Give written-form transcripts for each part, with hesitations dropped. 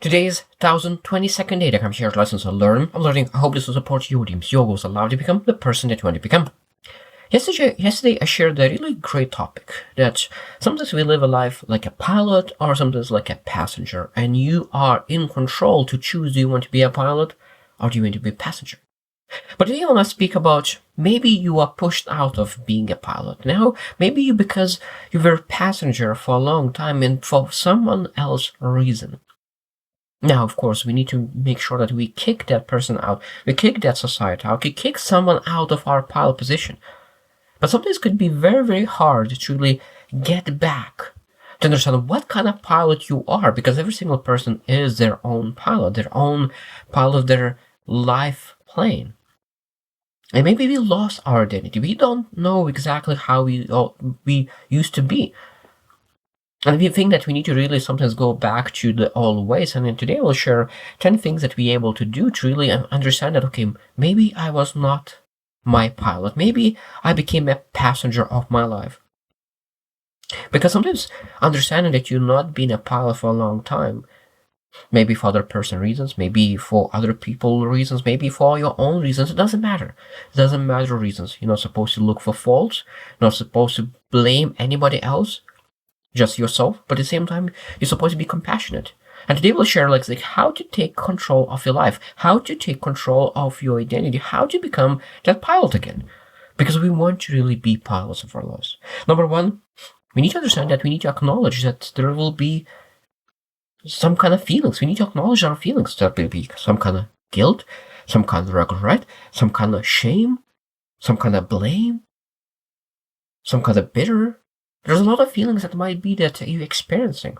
Today's 1022nd day to come share lessons on learning. I'm learning. I hope this will support your dreams, your goals, allow you to become the person that you want to become. Yesterday I shared a really great topic that sometimes we live a life like a pilot or sometimes like a passenger, and you are in control to choose, do you want to be a pilot or do you want to be a passenger? But today I want to speak about maybe you are pushed out of being a pilot. Now, maybe because you were a passenger for a long time and for someone else's reason. Now, of course, we need to make sure that we kick that person out. We kick that society out. We kick someone out of our pilot position. But sometimes it could be very, very hard to really get back to understand what kind of pilot you are, because every single person is their own pilot of their life plane. And maybe we lost our identity. We don't know exactly how we used to be. And we think that we need to really sometimes go back to the old ways. And then today we'll share 10 things that we're able to do to really understand that, okay, maybe I was not my pilot. Maybe I became a passenger of my life. Because sometimes understanding that you're not being a pilot for a long time, maybe for other person reasons, maybe for other people reasons, maybe for your own reasons, it doesn't matter. It doesn't matter reasons. You're not supposed to look for faults. You're not supposed to blame anybody else, just yourself. But at the same time, you're supposed to be compassionate. And today we'll share like how to take control of your life, how to take control of your identity, how to become that pilot again. Because we want to really be pilots of our lives. Number one, we need to understand that we need to acknowledge that there will be some kind of feelings. We need to acknowledge our feelings. There will be some kind of guilt, some kind of regret, some kind of shame, some kind of blame, some kind of bitter. There's a lot of feelings that might be that you're experiencing.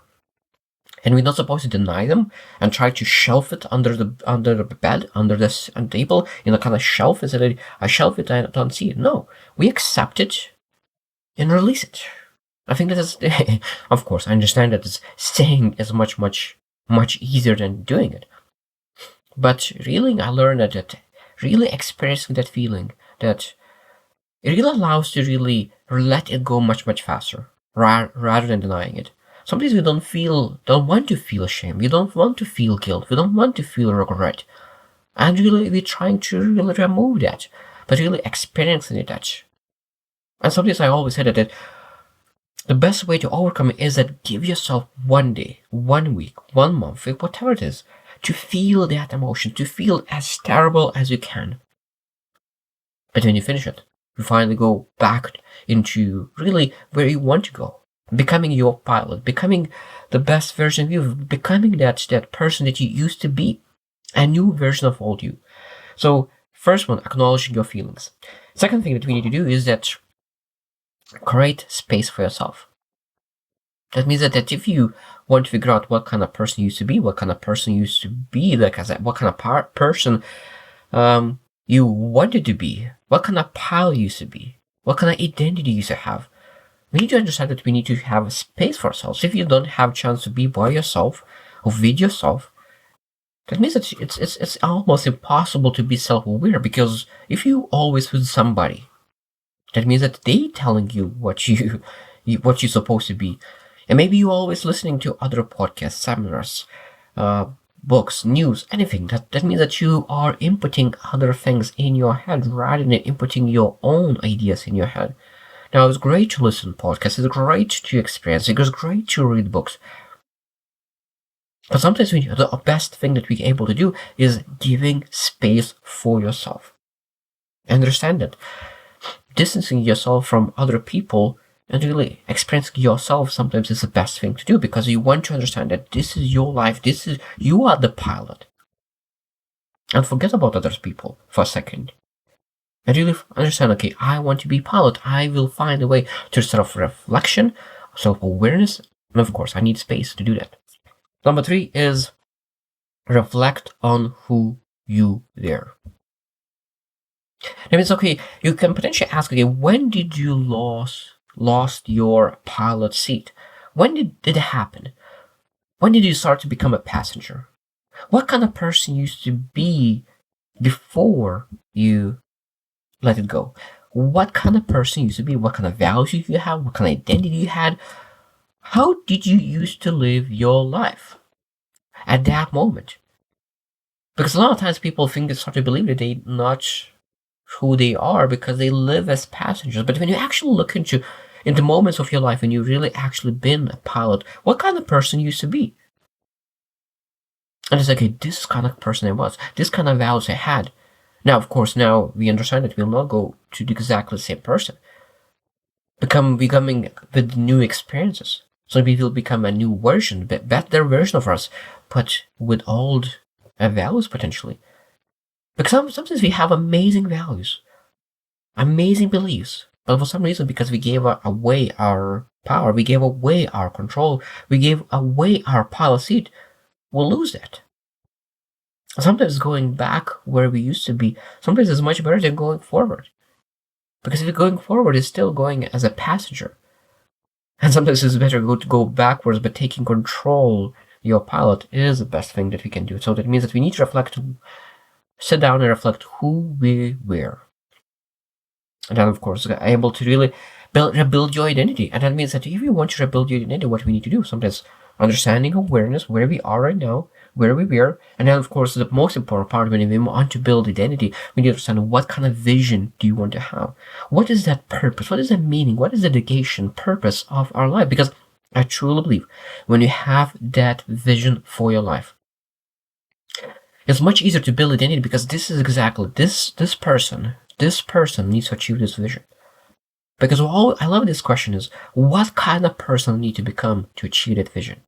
And we're not supposed to deny them and try to shelf it under the bed, under this table, in a kind of shelf. Is it I shelf it, I don't see it. No, we accept it and release it. I think that is, of course, I understand that saying is much easier than doing it. But really, I learned that really experiencing that feeling, that it really allows to really let it go much faster, rather than denying it. Sometimes we don't want to feel shame. We don't want to feel guilt. We don't want to feel regret. And really, we're trying to really remove that, but really experiencing that. And sometimes I always say that the best way to overcome it is that give yourself 1 day, 1 week, 1 month, whatever it is, to feel that emotion, to feel as terrible as you can. But when you finish it, you finally go back into really where you want to go. Becoming your pilot, becoming the best version of you, becoming that person that you used to be, a new version of old you. So first one, acknowledging your feelings. Second thing that we need to do is that create space for yourself. That means that if you want to figure out what kind of person you used to be, what kind of person you used to be, like I said, what kind of person you wanted to be, what kind of pilot you used to be, what kind of identity you used to have, we need to understand that we need to have a space for ourselves. If you don't have a chance to be by yourself or with yourself, that means that it's almost impossible to be self-aware, because if you always with somebody, that means that they telling you what you're supposed to be. And maybe you're always listening to other podcasts, seminars, books, news, anything. That means that you are inputting other things in your head rather than inputting your own ideas in your head. Now, it's great to listen to podcasts. It's great to experience. It's great to read books. But sometimes the best thing that we're able to do is giving space for yourself. Understand that distancing yourself from other people and really experiencing yourself sometimes is the best thing to do, because you want to understand that this is your life. You are the pilot. And forget about other people for a second. And really understand, okay, I want to be pilot. I will find a way to self-reflection, self-awareness, and of course, I need space to do that. Number 3 is reflect on who you were. That means, okay, you can potentially ask, okay, when did you lost your pilot seat? When did it happen? When did you start to become a passenger? What kind of person you used to be before you let it go? What kind of person you used to be? What kind of values you have? What kind of identity you had? How did you used to live your life? at that moment. Because a lot of times people start to believe that they're not who they are because they live as passengers. But when you actually look into moments of your life when you really actually been a pilot, what kind of person you used to be? And it's like, okay, this kind of person I was, this kind of values I had. Now, of course, now we understand that we'll not go to exactly the same person. Becoming with new experiences. So we will become a new version, better version of us, but with old values potentially. Because sometimes we have amazing values, amazing beliefs, but for some reason, because we gave away our power, we gave away our control, we gave away our pilot seat, we'll lose that. Sometimes going back where we used to be, sometimes is much better than going forward. Because if you're going forward, it's still going as a passenger. And sometimes it's better to go backwards, but taking control your pilot is the best thing that we can do. So that means that we need to sit down and reflect who we were. And then, of course, able to really rebuild your identity. And that means that if you want to rebuild your identity, what we need to do, sometimes understanding awareness, where we are right now, where we were. And then, of course, the most important part, when we want to build identity, we need to understand what kind of vision do you want to have? What is that purpose? What is that meaning? What is the dedication, purpose of our life? Because I truly believe when you have that vision for your life, it's much easier to build identity because this is exactly this person needs to achieve this vision. Because I love this question is, what kind of person need to become to achieve that vision?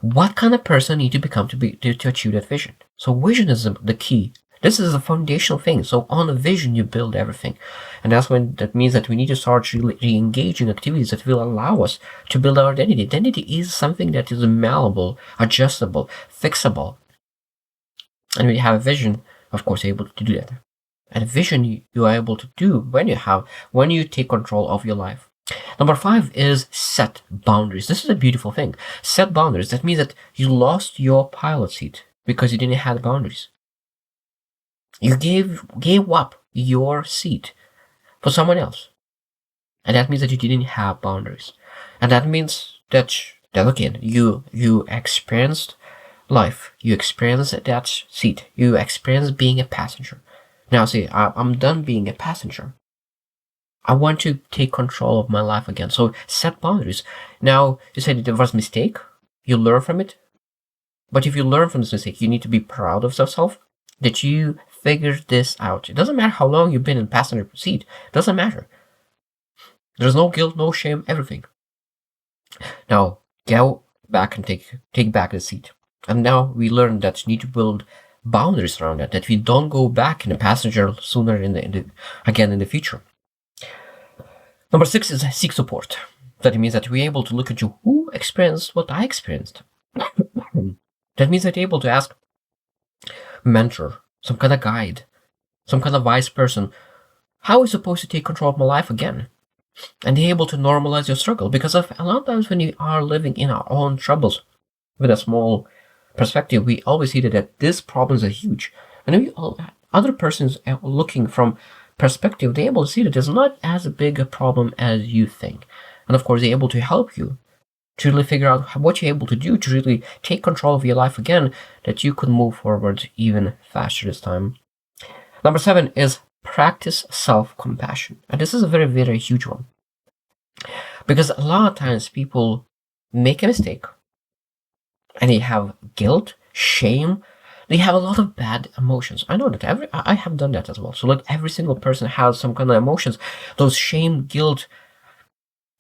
What kind of person need to become to achieve that vision? So vision is the key. This is a foundational thing. So on a vision, you build everything. And that means that we need to start re-engaging activities that will allow us to build our identity. Identity is something that is malleable, adjustable, fixable. And when you have a vision, of course, you're able to do that. And a vision you are able to do when you take control of your life. Number 5 is set boundaries. This is a beautiful thing. Set boundaries. That means that you lost your pilot seat because you didn't have boundaries. You gave up your seat for someone else. And that means that you didn't have boundaries. And that means that again, you experienced life. You experienced that seat. You experienced being a passenger. Now see, I'm done being a passenger. I want to take control of my life again. So set boundaries. Now, you said it was a mistake. You learn from it. But if you learn from this mistake, you need to be proud of yourself that you figured this out. It doesn't matter how long you've been in passenger seat. It doesn't matter. There's no guilt, no shame, everything. Now, go back and take back the seat. And now we learn that you need to build boundaries around that we don't go back in the passenger sooner in the future. Number 6 is seek support. That means that we're able to look into who experienced what I experienced. That means that you're able to ask a mentor, some kind of guide, some kind of wise person, how are we supposed to take control of my life again? And they're able to normalize your struggle. Because a lot of times when we are living in our own troubles with a small perspective, we always see that these problems are huge. And other persons looking from perspective, they're able to see that it's not as big a problem as you think. And of course, they're able to help you to really figure out what you're able to do to really take control of your life again, that you could move forward even faster this time. Number 7 is practice self-compassion. And this is a very, very huge one. Because a lot of times people make a mistake and they have guilt, shame, they have a lot of bad emotions. I know that I have done that as well. So like every single person has some kind of emotions. Those shame, guilt,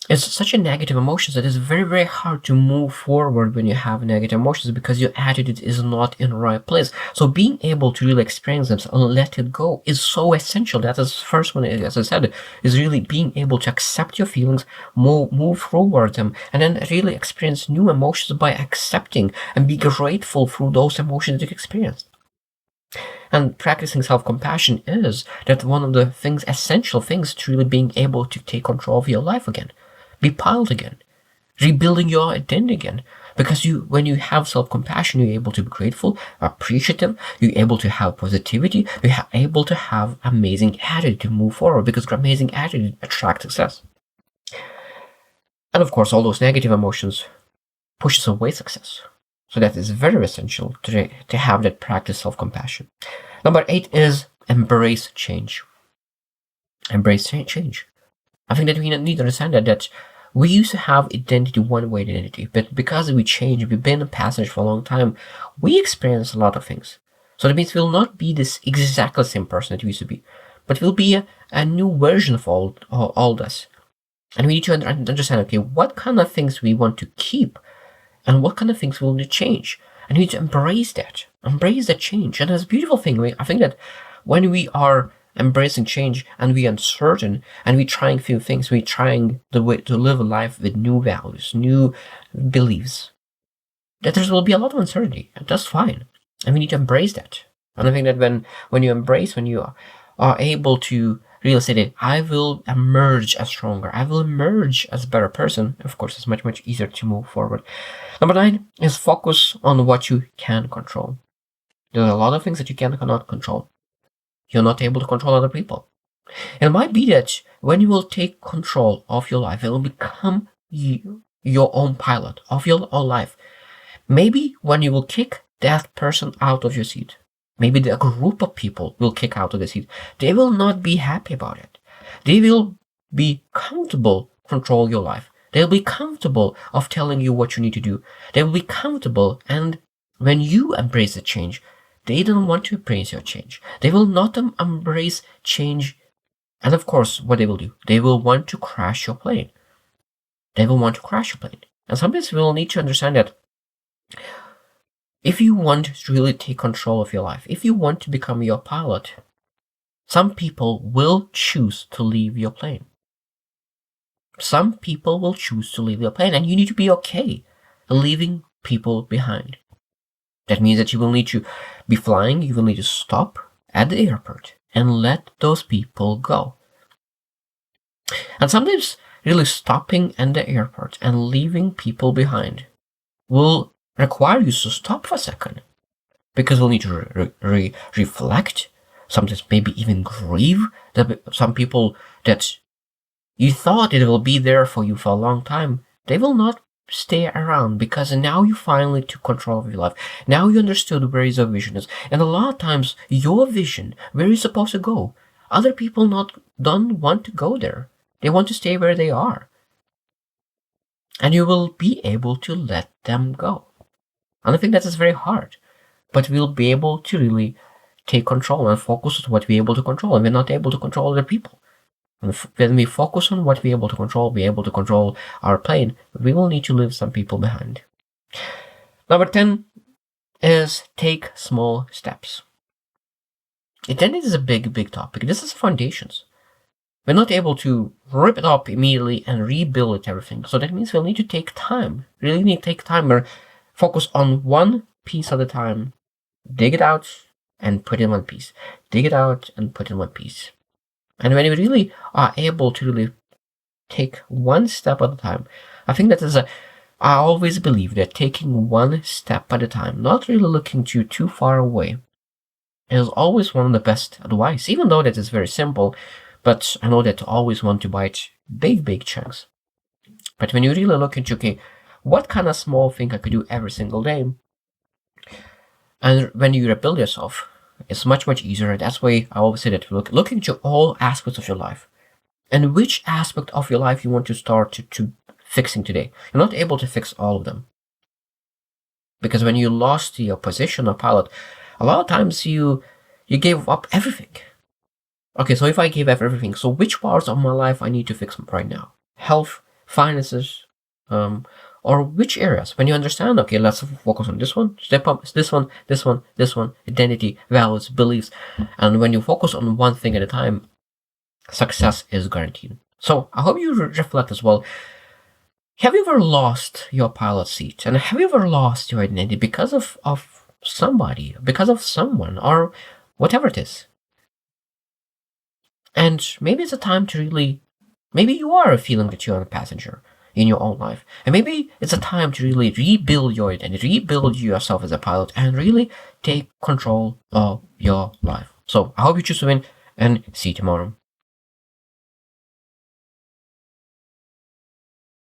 it's such a negative emotions that it's very, very hard to move forward when you have negative emotions because your attitude is not in the right place. So being able to really experience them and let it go is so essential. That is the first one, as I said, is really being able to accept your feelings, move forward them, and then really experience new emotions by accepting and be grateful through those emotions that you experienced. And practicing self-compassion is that one of the things, essential things to really being able to take control of your life again. Be pilot again, rebuilding your identity again. Because when you have self-compassion, you're able to be grateful, appreciative, you're able to have positivity, you're able to have amazing attitude to move forward because amazing attitude attracts success. And of course, all those negative emotions, pushes away success. So that is very essential to have that practice self-compassion. Number 8 is embrace change. Embrace change. I think that we need to understand that we used to have identity, one-way identity, but because we change, we've been in passage for a long time, we experience a lot of things. So that means we'll not be this exactly same person that we used to be, but we'll be a new version of all this. And we need to understand, okay, what kind of things we want to keep and what kind of things we'll need to change. And we need to embrace that change. And that's a beautiful thing. I think that when we are embracing change and we are uncertain and we trying few things, we trying the way to live a life with new values, new beliefs, that there will be a lot of uncertainty, and that's fine. And we need to embrace that. And I think that when you embrace, when you are able to really say that I will emerge as stronger, I will emerge as a better person, of course, it's much, much easier to move forward. Number 9 is focus on what you can control. There are a lot of things that you cannot control. You're not able to control other people. It might be that when you will take control of your life, it will become your own pilot of your own life. Maybe when you will kick that person out of your seat, maybe a group of people will kick out of the seat, they will not be happy about it. They will be comfortable control your life. They'll be comfortable of telling you what you need to do. They will be comfortable, and when you embrace the change, they don't want to embrace your change. They will not embrace change. And of course, what they will do, they will want to crash your plane. And sometimes we will need to understand that if you want to really take control of your life, if you want to become your pilot, some people will choose to leave your plane. And you need to be okay leaving people behind. That means that you will need to be flying, you will need to stop at the airport and let those people go. And sometimes really stopping at the airport and leaving people behind will require you to stop for a second, because we'll need to reflect, sometimes maybe even grieve that some people that you thought it will be there for you for a long time, they will not stay around, because now you finally took control of your life. Now you understood where your vision is. And a lot of times your vision, where you're supposed to go, other people don't want to go there. They want to stay where they are. And you will be able to let them go. And I think that is very hard. But we'll be able to really take control and focus on what we're able to control. And we're not able to control other people. And when we focus on what we're able to control our plane, we will need to leave some people behind. Number 10 is take small steps. Identity is a big, big topic. This is foundations. We're not able to rip it up immediately and rebuild everything. So that means we'll need to take time. Really need to take time or focus on one piece at a time. Dig it out and put in one piece. Dig it out and put in one piece. And when we really are able to really take one step at a time, I think that I always believe that taking one step at a time, not really looking too far away, is always one of the best advice, even though that is very simple. But I know that I always want to bite big, big chunks. But when you really look into, okay, what kind of small thing I could do every single day, and when you rebuild yourself, it's much, much easier. That's why I always say that look into all aspects of your life. And which aspect of your life you want to start to fixing today. You're not able to fix all of them. Because when you lost your position or pilot, a lot of times you gave up everything. Okay, so if I gave up everything, so which parts of my life I need to fix right now? Health, finances, or which areas? When you understand, okay, let's focus on this one, step up, this one, identity, values, beliefs. And when you focus on one thing at a time, success is guaranteed. So I hope you reflect as well. Have you ever lost your pilot seat? And have you ever lost your identity because of somebody, because of someone, or whatever it is? And maybe it's a time to really, maybe you are feeling that you're a passenger in your own life. And maybe it's a time to really rebuild your identity, rebuild yourself as a pilot, and really take control of your life. So I hope you choose to win, and see you tomorrow.